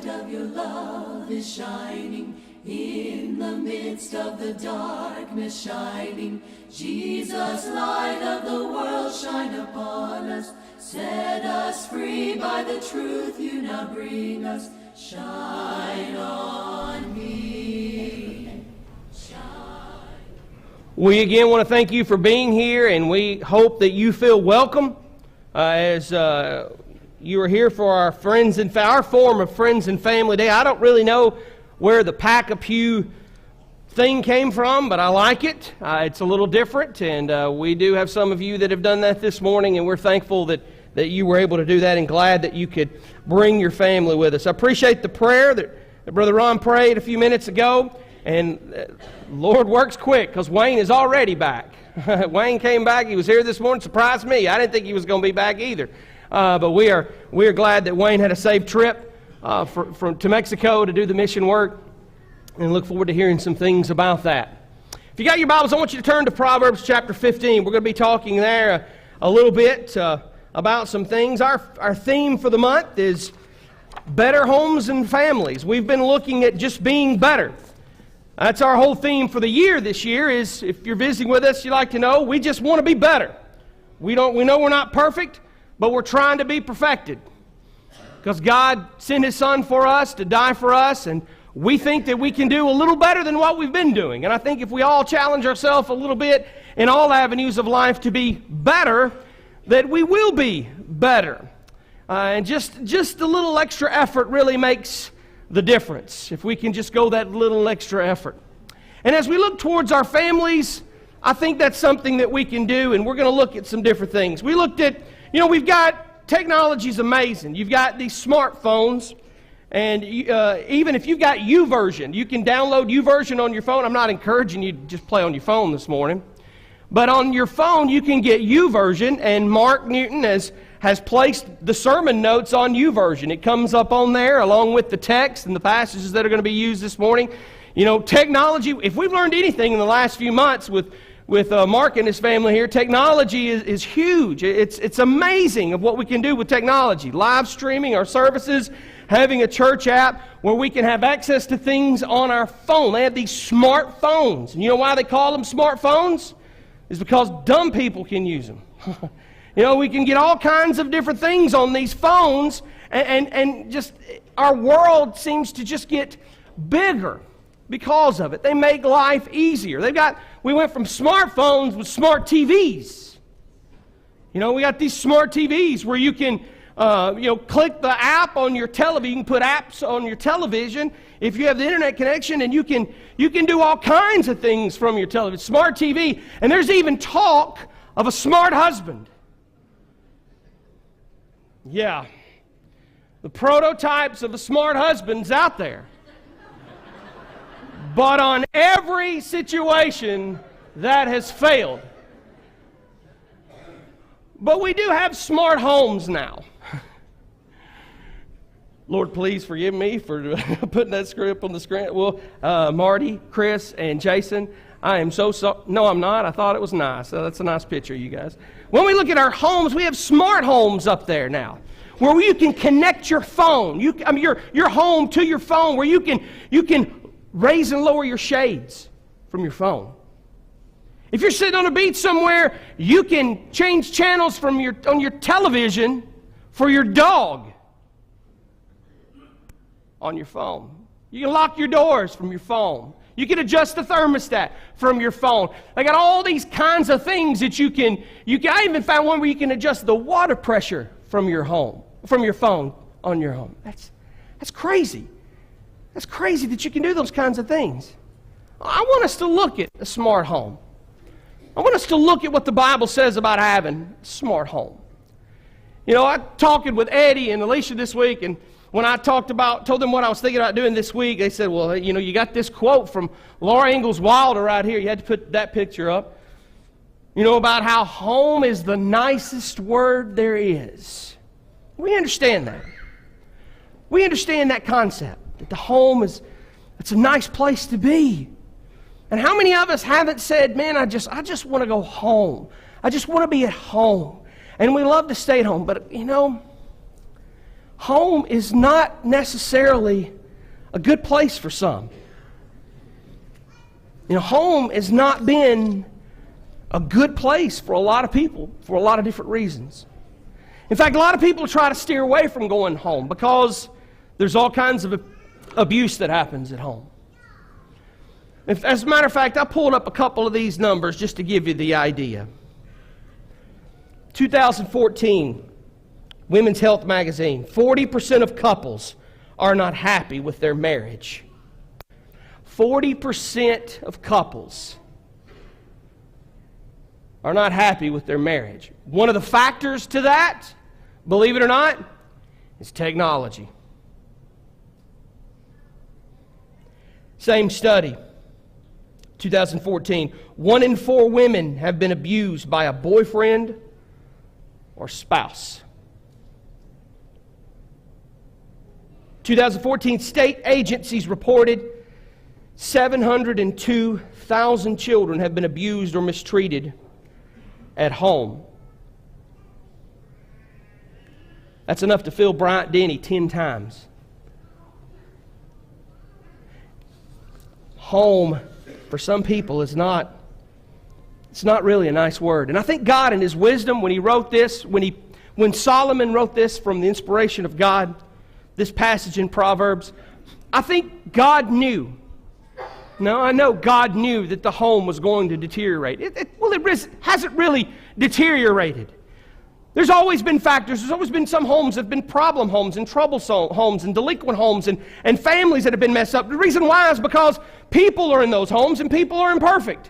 light of your love is shining in the midst of the darkness shining. Jesus, light of the world, shine upon us. Set us free by the truth you now bring us. Shine on me. Shine. We again want to thank you for being here, and we hope that you feel welcome as you are here for our our form of Friends and Family Day. I don't really know where the Pack-a-Pew thing came from, but I like it. It's a little different, and we do have some of you that have done that this morning, and we're thankful that you were able to do that and glad that you could bring your family with us. I appreciate the prayer that Brother Ron prayed a few minutes ago, and Lord works quick because Wayne is already back. Wayne came back. He was here this morning. Surprised me. I didn't think he was going to be back either. But we are glad that Wayne had a safe trip to Mexico to do the mission work, and look forward to hearing some things about that. If you got your Bibles, I want you to turn to Proverbs chapter 15. We're going to be talking there a little bit about some things. Our theme for the month is better homes and families. We've been looking at just being better. That's our whole theme for the year this year. Is if you're visiting with us, you'd like to know, we just want to be better. We know we're not perfect, but we're trying to be perfected. Because God sent His Son for us to die for us, and we think that we can do a little better than what we've been doing. And I think if we all challenge ourselves a little bit in all avenues of life to be better, that we will be better. And just a little extra effort really makes the difference, if we can just go that little extra effort. And as we look towards our families, I think that's something that we can do, and we're going to look at some different things. We looked at, we've got, technology's amazing. You've got these smartphones, and even if you've got YouVersion, you can download YouVersion on your phone. I'm not encouraging you to just play on your phone this morning, but on your phone you can get YouVersion, and Mark Newton has placed the sermon notes on YouVersion. It comes up on there along with the text and the passages that are going to be used this morning. Technology, if we've learned anything in the last few months with Mark and his family here, technology is huge. It's amazing of what we can do with technology. Live streaming our services, having a church app where we can have access to things on our phone. They have these smartphones. And you know why they call them smartphones? It's because dumb people can use them. We can get all kinds of different things on these phones, and just our world seems to just get bigger because of it. They make life easier. We went from smartphones with smart TVs. We got these smart TVs where you can, click the app on your television. You can put apps on your television if you have the internet connection, and you can do all kinds of things from your television. Smart TV, and there's even talk of a smart husband. Yeah, the prototypes of a smart husband's out there. But on every situation, that has failed. But we do have smart homes now. Lord, please forgive me for putting that script on the screen. Well, Marty, Chris, and Jason, I am so sorry. No, I'm not. I thought it was nice. That's a nice picture, you guys. When we look at our homes, we have smart homes up there now, where you can connect your phone, your home to your phone, where you can raise and lower your shades from your phone. If you're sitting on a beach somewhere, you can change channels on your television for your dog on your phone. You can lock your doors from your phone. You can adjust the thermostat from your phone. They got all these kinds of things that you can. I even found one where you can adjust the water pressure from your phone on your home. That's crazy. That's crazy that you can do those kinds of things. I want us to look at a smart home. I want us to look at what the Bible says about having a smart home. I talked with Eddie and Alicia this week, and when I told them what I was thinking about doing this week, they said, well, you got this quote from Laura Ingalls Wilder right here. You had to put that picture up. About how home is the nicest word there is. We understand that. We understand that concept, that the home it's a nice place to be. And how many of us haven't said, man, I just want to go home. I just want to be at home. And we love to stay at home. But, home is not necessarily a good place for some. Home has not been a good place for a lot of people for a lot of different reasons. In fact, a lot of people try to steer away from going home because there's all kinds of abuse that happens at home. As a matter of fact, I pulled up a couple of these numbers just to give you the idea. 2014, Women's Health Magazine, 40% of couples are not happy with their marriage. 40% of couples are not happy with their marriage. One of the factors to that, believe it or not, is technology. Same study, 2014. 1 in 4 women have been abused by a boyfriend or spouse. 2014, state agencies reported 702,000 children have been abused or mistreated at home. That's enough to fill Bryant-Denny 10 times. Home, for some people, it's not really a nice word. And I think God in His wisdom, when He wrote this, when Solomon wrote this from the inspiration of God, this passage in Proverbs, I think God knew. No, I know God knew that the home was going to deteriorate. It hasn't really deteriorated. There's always been factors. There's always been some homes that have been problem homes and troublesome homes and delinquent homes and families that have been messed up. The reason why is because people are in those homes and people are imperfect.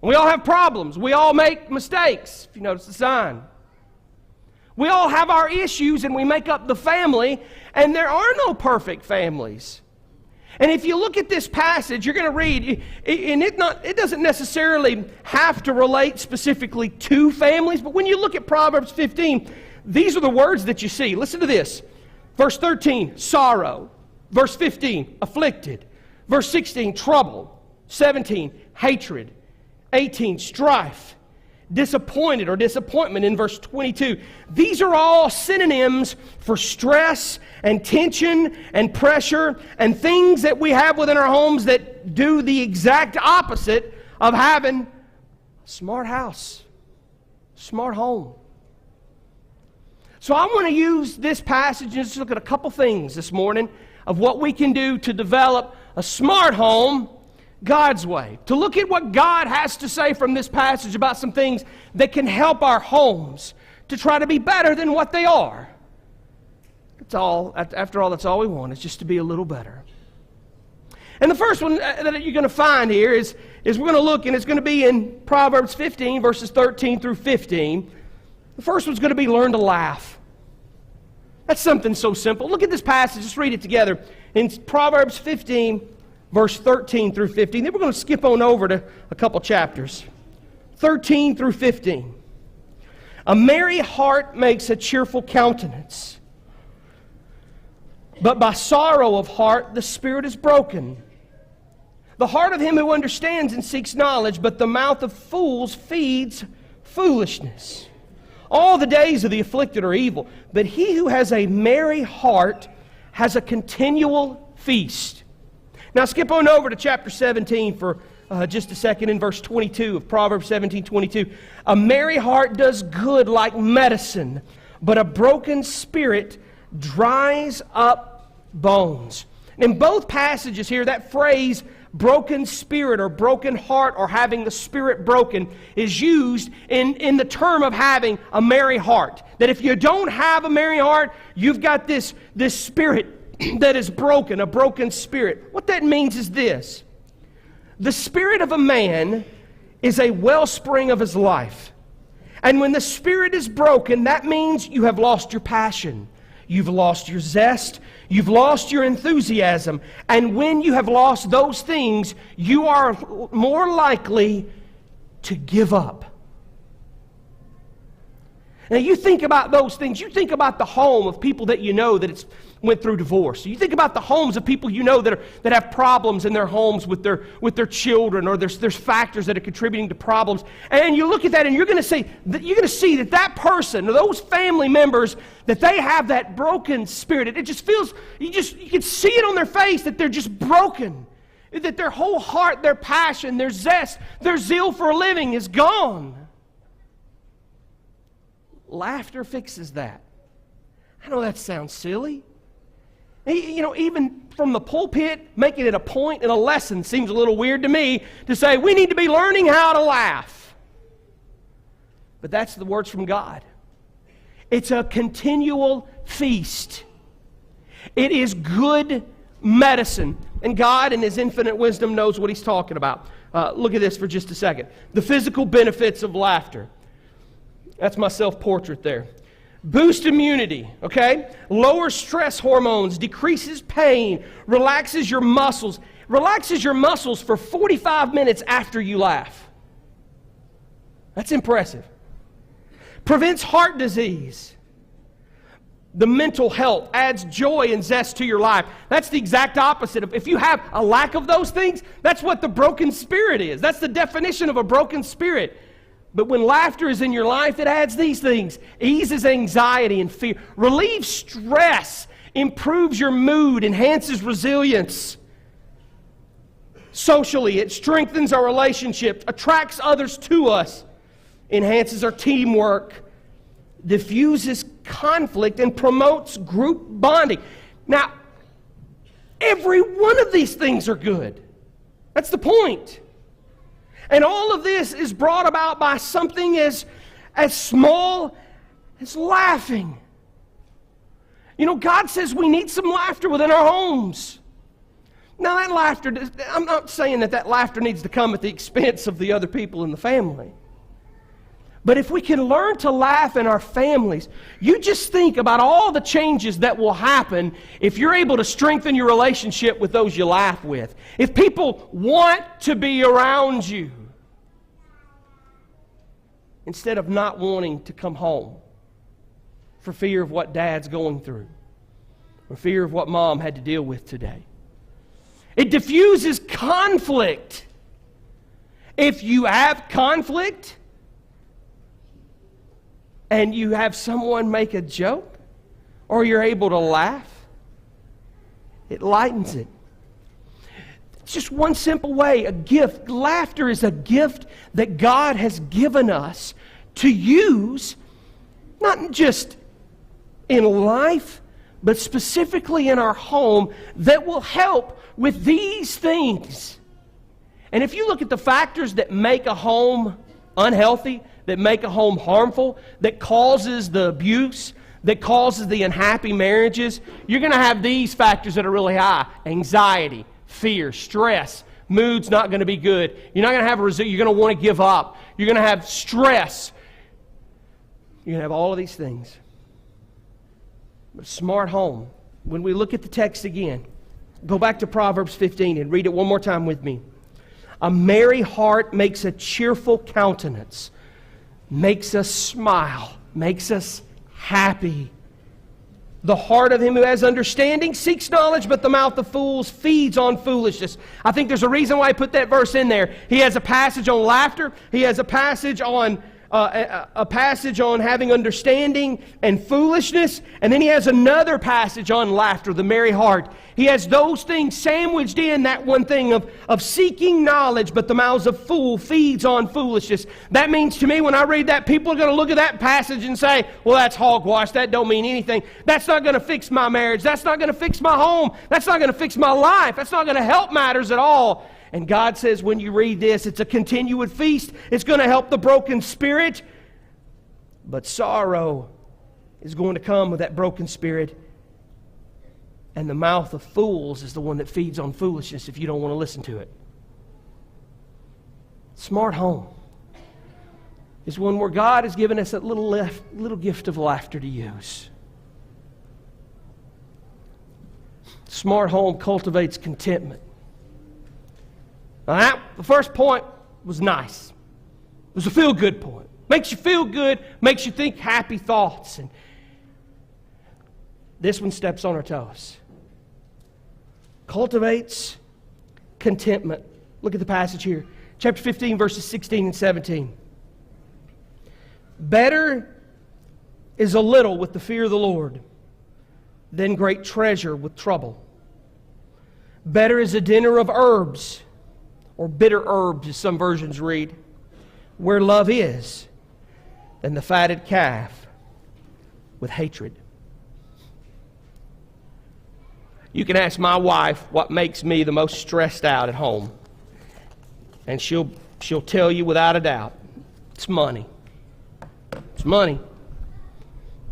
We all have problems. We all make mistakes, if you notice the sign. We all have our issues and we make up the family, and there are no perfect families. And if you look at this passage, you're going to read, and it doesn't necessarily have to relate specifically to families, but when you look at Proverbs 15, these are the words that you see. Listen to this. Verse 13, sorrow. Verse 15, afflicted. Verse 16, trouble. 17, hatred. 18, strife. Disappointed or disappointment in verse 22. These are all synonyms for stress and tension and pressure and things that we have within our homes that do the exact opposite of having a smart house, smart home. So I want to use this passage and just look at a couple things this morning of what we can do to develop a smart home God's way. To look at what God has to say from this passage about some things that can help our homes to try to be better than what they are. After all, that's all we want, is just to be a little better. And the first one that you're going to find here is we're going to look, and it's going to be in Proverbs 15, verses 13 through 15. The first one's going to be learn to laugh. That's something so simple. Look at this passage. Let's read it together. In Proverbs 15, verse 13 through 15. Then we're going to skip on over to a couple chapters. 13 through 15. A merry heart makes a cheerful countenance, but by sorrow of heart the spirit is broken. The heart of him who understands and seeks knowledge, but the mouth of fools feeds foolishness. All the days of the afflicted are evil, but he who has a merry heart has a continual feast. Now skip on over to chapter 17 for just a second, in verse 22 of Proverbs 17:22. A merry heart does good like medicine, but a broken spirit dries up bones. In both passages here, that phrase, broken spirit or broken heart or having the spirit broken, is used in the term of having a merry heart. That if you don't have a merry heart, you've got this spirit that is broken, a broken spirit. What that means is this. The spirit of a man is a wellspring of his life. And when the spirit is broken, that means you have lost your passion. You've lost your zest. You've lost your enthusiasm. And when you have lost those things, you are more likely to give up. Now you think about those things. You think about the home of people that you know that it's went through divorce. You think about the homes of people you know that have problems in their homes with their children, or there's factors that are contributing to problems. And you look at that and you're going to see that person or those family members, that they have that broken spirit. It just feels, you can see it on their face that they're just broken. That their whole heart, their passion, their zest, their zeal for a living is gone. Laughter fixes that. I know that sounds silly. Even from the pulpit, making it a point and a lesson seems a little weird to me to say we need to be learning how to laugh. But that's the words from God. It's a continual feast. It is good medicine. And God in His infinite wisdom knows what He's talking about. Look at this for just a second. The physical benefits of laughter. That's my self-portrait there. Boost immunity, okay? Lowers stress hormones, decreases pain, relaxes your muscles. Relaxes your muscles for 45 minutes after you laugh. That's impressive. Prevents heart disease. The mental health adds joy and zest to your life. That's the exact opposite of, if you have a lack of those things, that's what the broken spirit is. That's the definition of a broken spirit. But when laughter is in your life, it adds these things. Eases anxiety and fear. Relieves stress. Improves your mood. Enhances resilience. Socially, it strengthens our relationships. Attracts others to us. Enhances our teamwork. Diffuses conflict and promotes group bonding. Now, every one of these things are good. That's the point. And all of this is brought about by something as small as laughing. God says we need some laughter within our homes. Now that laughter, I'm not saying that laughter needs to come at the expense of the other people in the family. But if we can learn to laugh in our families, you just think about all the changes that will happen if you're able to strengthen your relationship with those you laugh with. If people want to be around you instead of not wanting to come home for fear of what dad's going through or fear of what mom had to deal with today. It diffuses conflict. If you have conflict, and you have someone make a joke, or you're able to laugh, it lightens it. It's just one simple way, a gift. Laughter is a gift that God has given us to use, not just in life, but specifically in our home, that will help with these things. And if you look at the factors that make a home unhealthy, that make a home harmful, that causes the abuse, that causes the unhappy marriages, you're going to have these factors that are really high. Anxiety, fear, stress, mood's not going to be good. You're not going to have a result. You're going to want to give up. You're going to have stress. You're going to have all of these things. But a smart home, when we look at the text again, go back to Proverbs 15 and read it one more time with me. A merry heart makes a cheerful countenance, makes us smile, makes us happy. The heart of him who has understanding seeks knowledge, but the mouth of fools feeds on foolishness. I think there's a reason why I put that verse in there. He has a passage on laughter. He has a passage on having understanding and foolishness, and then he has another passage on laughter, the merry heart. He has those things sandwiched in that one thing of seeking knowledge, but the mouths of fool feeds on foolishness. That means to me, when I read that, people are going to look at that passage and say, well, that's hogwash. That don't mean anything. That's not going to fix my marriage. That's not going to fix my home. That's not going to fix my life. That's not going to help matters at all. And God says when you read this, it's a continued feast. It's going to help the broken spirit. But sorrow is going to come with that broken spirit. And the mouth of fools is the one that feeds on foolishness if you don't want to listen to it. Smart home is one where God has given us a little gift of laughter to use. Smart home cultivates contentment. Now, the first point was nice. It was a feel-good point. Makes you feel good, makes you think happy thoughts. And this one steps on our toes. Cultivates contentment. Look at the passage here. Chapter 15, verses 16 and 17. Better is a little with the fear of the Lord than great treasure with trouble. Better is a dinner of herbs, or bitter herbs as some versions read, where love is, than the fatted calf with hatred. You can ask my wife what makes me the most stressed out at home. And she'll tell you without a doubt, it's money. It's money.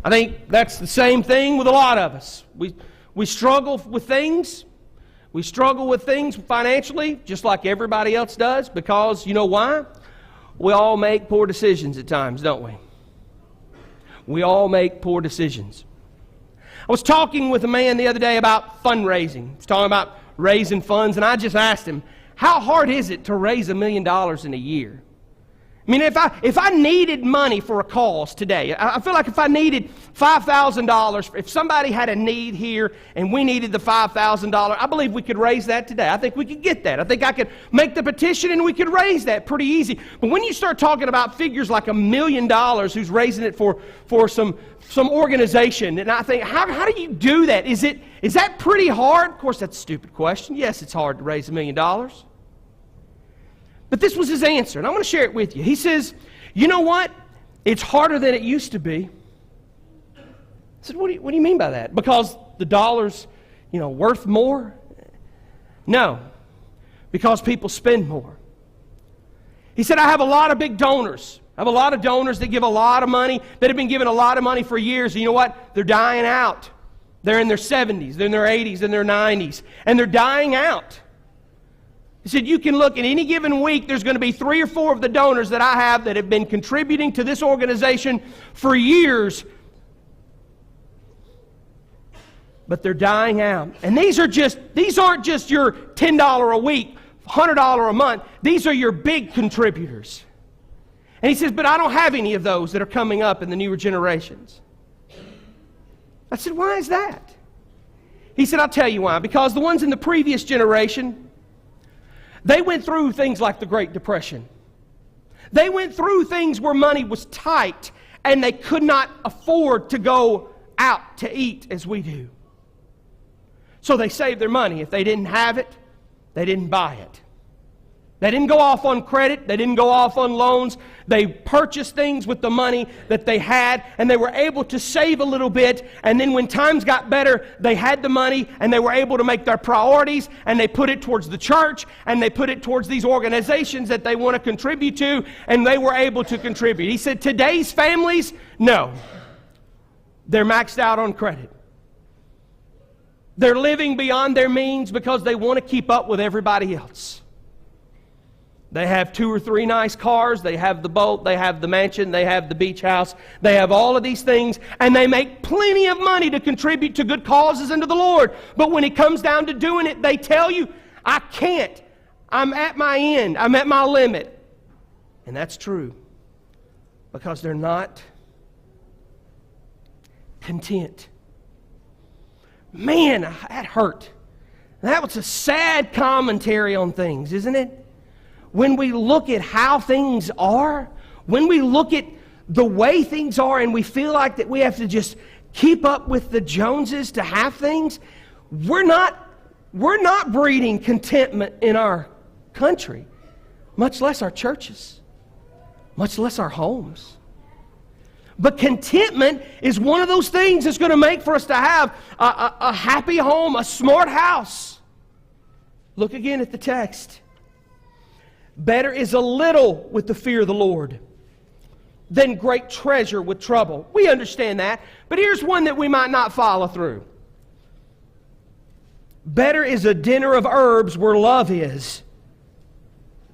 I think that's the same thing with a lot of us. We struggle with things. We struggle with things financially, just like everybody else does, because you know why? We all make poor decisions at times, don't we? We all make poor decisions. I was talking with a man the other day about fundraising. He was talking about raising funds, and I just asked him, how hard is it to raise $1 million in a year? I mean, if I needed money for a cause today, I feel like if I needed $5,000, if somebody had a need here and we needed the $5,000, I believe we could raise that today. I think we could get that. I think I could make the petition and we could raise that pretty easy. But when you start talking about figures like $1 million, who's raising it for some organization, and I think, how do you do that? Is that pretty hard? Of course, that's a stupid question. Yes, it's hard to raise $1 million. But this was his answer, and I'm going to share it with you. He says, you know what? It's harder than it used to be. I said, what do you mean by that? Because the dollar's, worth more? No, because people spend more. He said, I have a lot of big donors. I have a lot of donors that give a lot of money, that have been giving a lot of money for years. And you know what? They're dying out. They're in their 70s, they're in their 80s, and their 90s, and they're dying out. He said, you can look at any given week, there's going to be 3 or 4 of the donors that I have that have been contributing to this organization for years, but they're dying out. And these aren't just your $10 a week, $100 a month. These are your big contributors. And he says, but I don't have any of those that are coming up in the newer generations. I said, why is that? He said, I'll tell you why. Because the ones in the previous generation, they went through things like the Great Depression. They went through things where money was tight and they could not afford to go out to eat as we do. So they saved their money. If they didn't have it, they didn't buy it. They didn't go off on credit. They didn't go off on loans. They purchased things with the money that they had, and they were able to save a little bit. And then when times got better, they had the money, and they were able to make their priorities, and they put it towards the church, and they put it towards these organizations that they want to contribute to, and they were able to contribute. He said, today's families, no. They're maxed out on credit. They're living beyond their means because they want to keep up with everybody else. They have 2 or 3 nice cars, they have the boat, they have the mansion, they have the beach house, they have all of these things, and they make plenty of money to contribute to good causes and to the Lord. But when it comes down to doing it, they tell you, I can't. I'm at my end. I'm at my limit. And that's true. Because they're not content. Man, that hurt. That was a sad commentary on things, isn't it? When we look at how things are, when we look at the way things are and we feel like that we have to just keep up with the Joneses to have things, we're not breeding contentment in our country, much less our churches, much less our homes. But contentment is one of those things that's going to make for us to have a happy home, a smart house. Look again at the text. Better is a little with the fear of the Lord than great treasure with trouble. We understand that, but here's one that we might not follow through. Better is a dinner of herbs where love is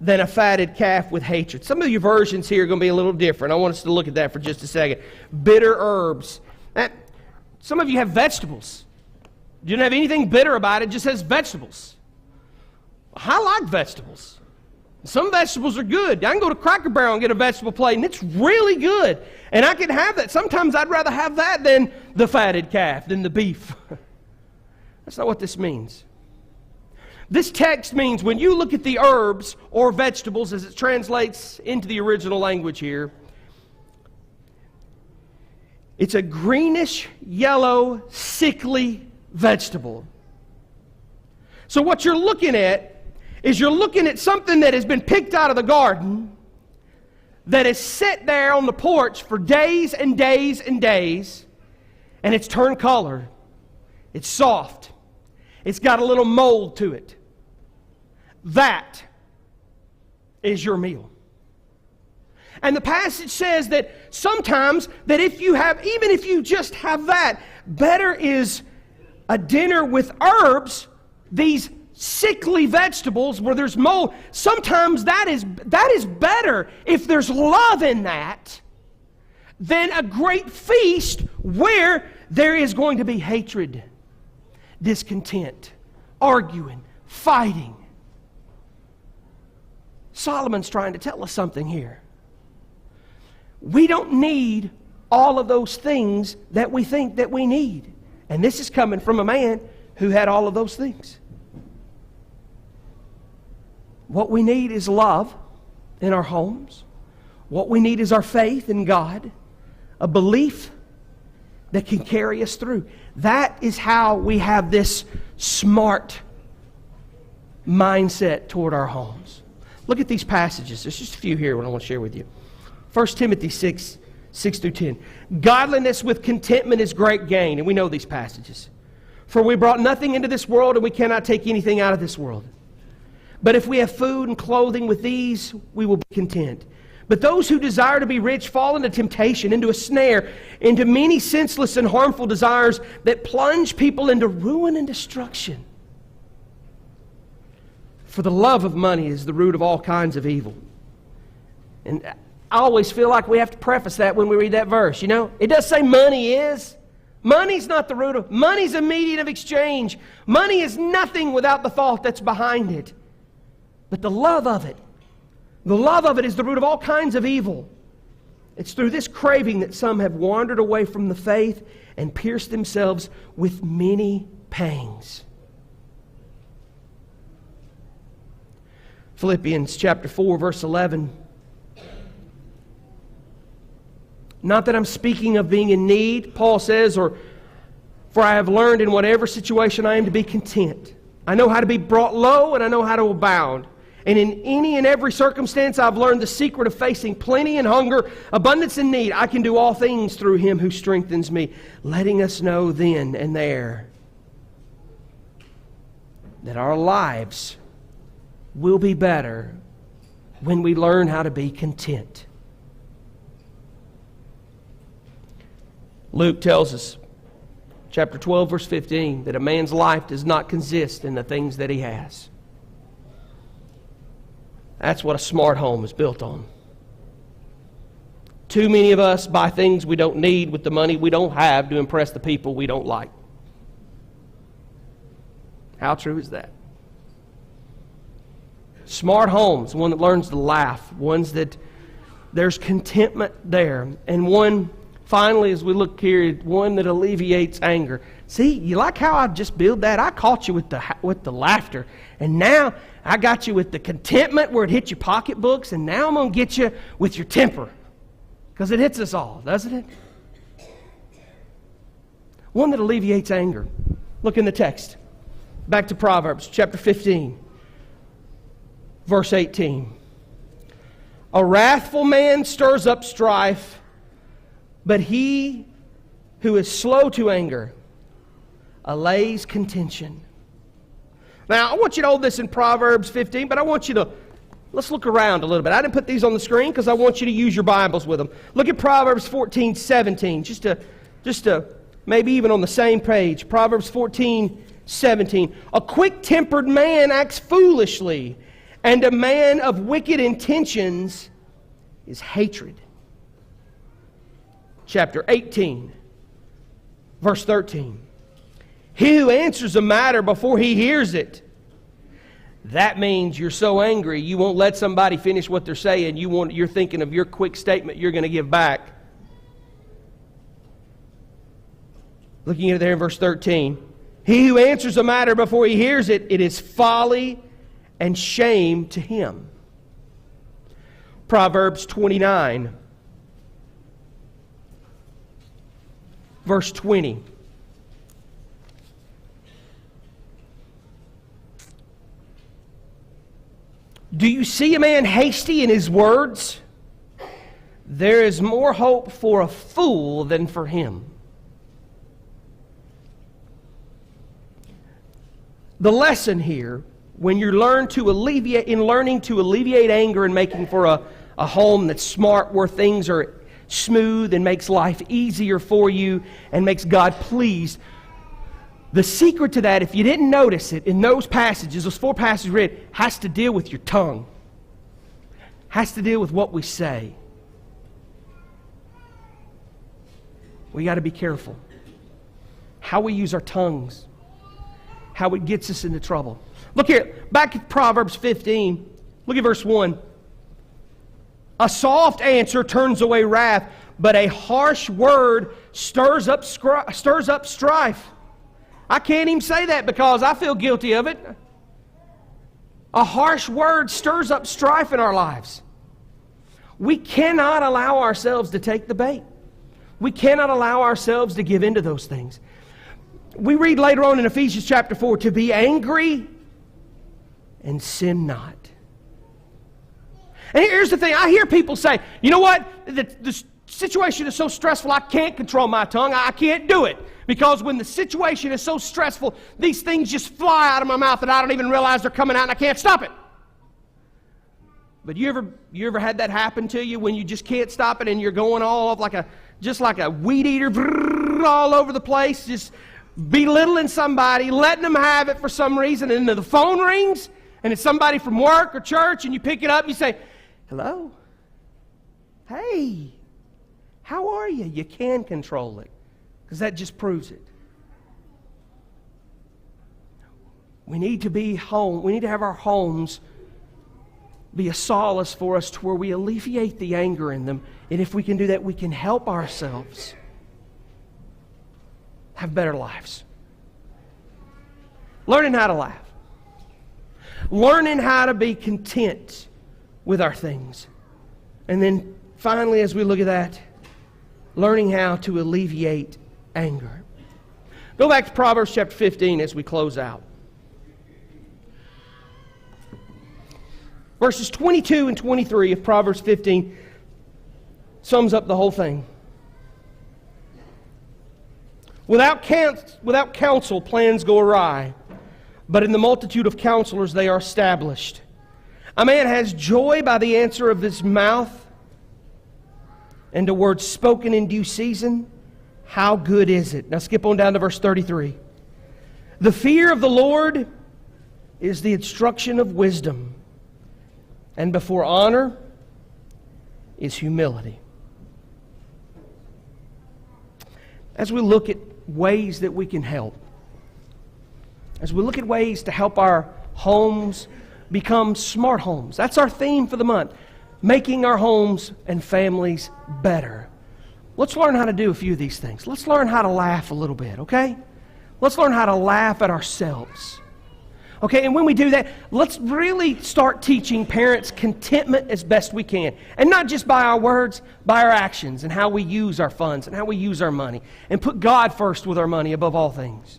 than a fatted calf with hatred. Some of your versions here are going to be a little different. I want us to look at that for just a second. Bitter herbs. Some of you have vegetables. You don't have anything bitter about it. It just says vegetables. I like vegetables. Some vegetables are good. I can go to Cracker Barrel and get a vegetable plate, and it's really good. And I can have that. Sometimes I'd rather have that than the fatted calf, than the beef. That's not what this means. This text means when you look at the herbs or vegetables as it translates into the original language here, it's a greenish, yellow, sickly vegetable. So what you're looking at is you're looking at something that has been picked out of the garden, that has sat there on the porch for days and days and days, and it's turned color. It's soft. It's got a little mold to it. That is your meal. And the passage says that sometimes that even if you just have that, better is a dinner with herbs, these sickly vegetables where there's mold. Sometimes that is better if there's love in that than a great feast where there is going to be hatred, discontent, arguing, fighting. Solomon's trying to tell us something here. We don't need all of those things that we think that we need. And this is coming from a man who had all of those things. What we need is love in our homes. What we need is our faith in God, a belief that can carry us through. That is how we have this smart mindset toward our homes. Look at these passages. There's just a few here that I want to share with you. 1 Timothy 6 through 10. Godliness with contentment is great gain. And we know these passages. For we brought nothing into this world, and we cannot take anything out of this world. But if we have food and clothing, with these we will be content. But those who desire to be rich fall into temptation, into a snare, into many senseless and harmful desires that plunge people into ruin and destruction. For the love of money is the root of all kinds of evil. And I always feel like we have to preface that when we read that verse, you know. It does say money is. Money's not the root of. Money's a medium of exchange. Money is nothing without the thought that's behind it. But the love of it is the root of all kinds of evil. It's through this craving that some have wandered away from the faith and pierced themselves with many pangs. Philippians chapter 4, verse 11. Not that I'm speaking of being in need, Paul says, for I have learned in whatever situation I am to be content. I know how to be brought low and I know how to abound. And in any and every circumstance I've learned the secret of facing plenty and hunger, abundance and need. I can do all things through Him who strengthens me. Letting us know then and there that our lives will be better when we learn how to be content. Luke tells us, chapter 12, verse 15, that a man's life does not consist in the things that he has. That's what a smart home is built on. Too many of us buy things we don't need with the money we don't have to impress the people we don't like. How true is that? Smart homes, one that learns to laugh, ones that there's contentment there, and one, finally, as we look here, one that alleviates anger. See, you like how I just build that? I caught you with the laughter, and now I got you with the contentment where it hits your pocketbooks, and now I'm going to get you with your temper, because it hits us all, doesn't it? One that alleviates anger. Look in the text. Back to Proverbs chapter 15, verse 18. A wrathful man stirs up strife, but he who is slow to anger allays contention. Now, I want you to hold this in Proverbs 15, but I want you to, let's look around a little bit. I didn't put these on the screen because I want you to use your Bibles with them. Look at Proverbs 14, 17, just to maybe even on the same page. Proverbs 14, 17. A quick-tempered man acts foolishly, and a man of wicked intentions is hatred. Chapter 18, verse 13. He who answers a matter before he hears it, that means you're so angry you won't let somebody finish what they're saying. You're thinking of your quick statement you're going to give back. Looking at it there in verse 13. He who answers a matter before he hears it, it is folly and shame to him. Proverbs 29, verse 20. Do you see a man hasty in his words? There is more hope for a fool than for him. The lesson here, when you're learning to alleviate anger and making for a home that's smart, where things are smooth and makes life easier for you and makes God pleased. The secret to that, if you didn't notice it, in those passages, those 4 passages read, has to deal with your tongue. Has to deal with what we say. We got to be careful. How we use our tongues. How it gets us into trouble. Look here, back at Proverbs 15. Look at verse 1. A soft answer turns away wrath, but a harsh word stirs up strife. I can't even say that because I feel guilty of it. A harsh word stirs up strife in our lives. We cannot allow ourselves to take the bait. We cannot allow ourselves to give into those things. We read later on in Ephesians chapter 4, to be angry and sin not. And here's the thing, I hear people say, you know what, the situation is so stressful I can't control my tongue, I can't do it. Because when the situation is so stressful, these things just fly out of my mouth and I don't even realize they're coming out and I can't stop it. But you ever had that happen to you when you just can't stop it and you're going all off just like a weed eater all over the place, just belittling somebody, letting them have it for some reason, and then the phone rings and it's somebody from work or church and you pick it up and you say, hello? Hey, how are you? You can control it because that just proves it. We need to be home. We need to have our homes be a solace for us to where we alleviate the anger in them. And if we can do that, we can help ourselves have better lives. Learning how to laugh. Learning how to be content with our things. And then finally, as we look at that, learning how to alleviate anger. Go back to Proverbs chapter 15 as we close out. Verses 22 and 23 of Proverbs 15 sums up the whole thing. Without counsel, plans go awry, but in the multitude of counselors they are established. A man has joy by the answer of his mouth, and a word spoken in due season. How good is it? Now skip on down to verse 33. The fear of the Lord is the instruction of wisdom, and before honor is humility. As we look at ways that we can help, as we look at ways to help our homes become smart homes, that's our theme for the month, making our homes and families better. Let's learn how to do a few of these things. Let's learn how to laugh a little bit, okay? Let's learn how to laugh at ourselves. Okay, and when we do that, let's really start teaching parents contentment as best we can. And not just by our words, by our actions and how we use our funds and how we use our money. And put God first with our money above all things.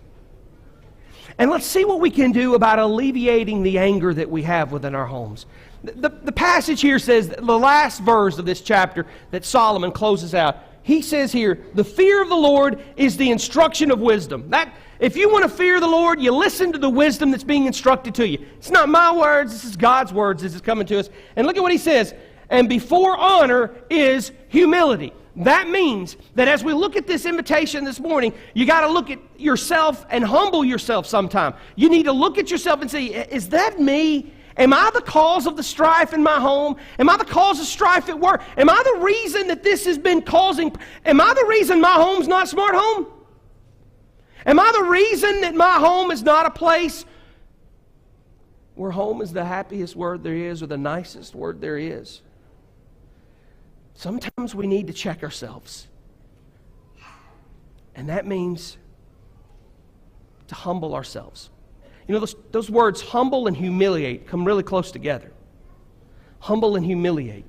And let's see what we can do about alleviating the anger that we have within our homes. The passage here says, the last verse of this chapter that Solomon closes out, he says here, the fear of the Lord is the instruction of wisdom. If you want to fear the Lord, you listen to the wisdom that's being instructed to you. It's not my words, this is God's words as it's coming to us. And look at what he says, and before honor is humility. That means that as we look at this invitation this morning, you got to look at yourself and humble yourself sometime. You need to look at yourself and say, is that me? Am I the cause of the strife in my home? Am I the cause of strife at work? Am I the reason that this has been causing? Am I the reason my home's not a smart home? Am I the reason that my home is not a place where home is the happiest word there is or the nicest word there is. Sometimes we need to check ourselves. And that means to humble ourselves. You know, those words, humble and humiliate, come really close together. Humble and humiliate.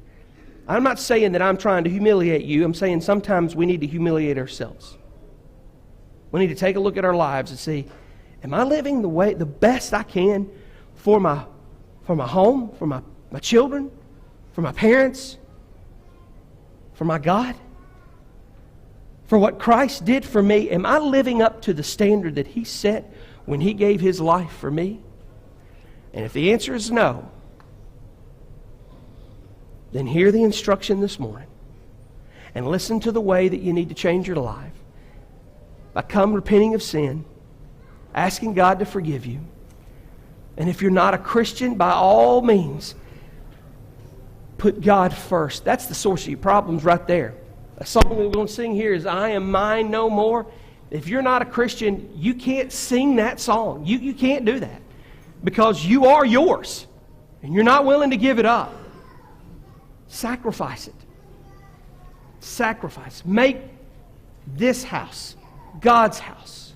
I'm not saying that I'm trying to humiliate you. I'm saying sometimes we need to humiliate ourselves. We need to take a look at our lives and see, am I living the best I can for my home, for my children, for my parents, for my God? For what Christ did for me, am I living up to the standard that He set when He gave His life for me? And if the answer is no, then hear the instruction this morning and listen to the way that you need to change your life by come repenting of sin, asking God to forgive you. And if you're not a Christian, by all means, put God first. That's the source of your problems right there. A song that we're going to sing here is I Am Mine No More. If you're not a Christian, you can't sing that song. You can't do that because you are yours and you're not willing to give it up. Sacrifice it. Sacrifice. Make this house, God's house,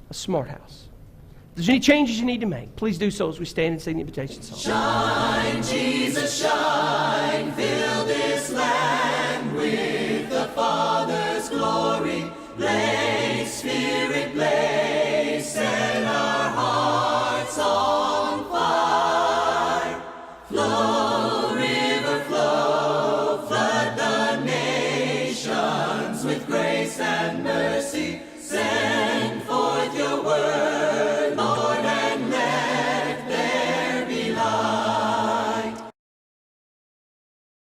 a smart house. If there's any changes you need to make, please do so as we stand and sing the invitation song. Shine, Jesus, shine, fill this land with the Father's glory. Let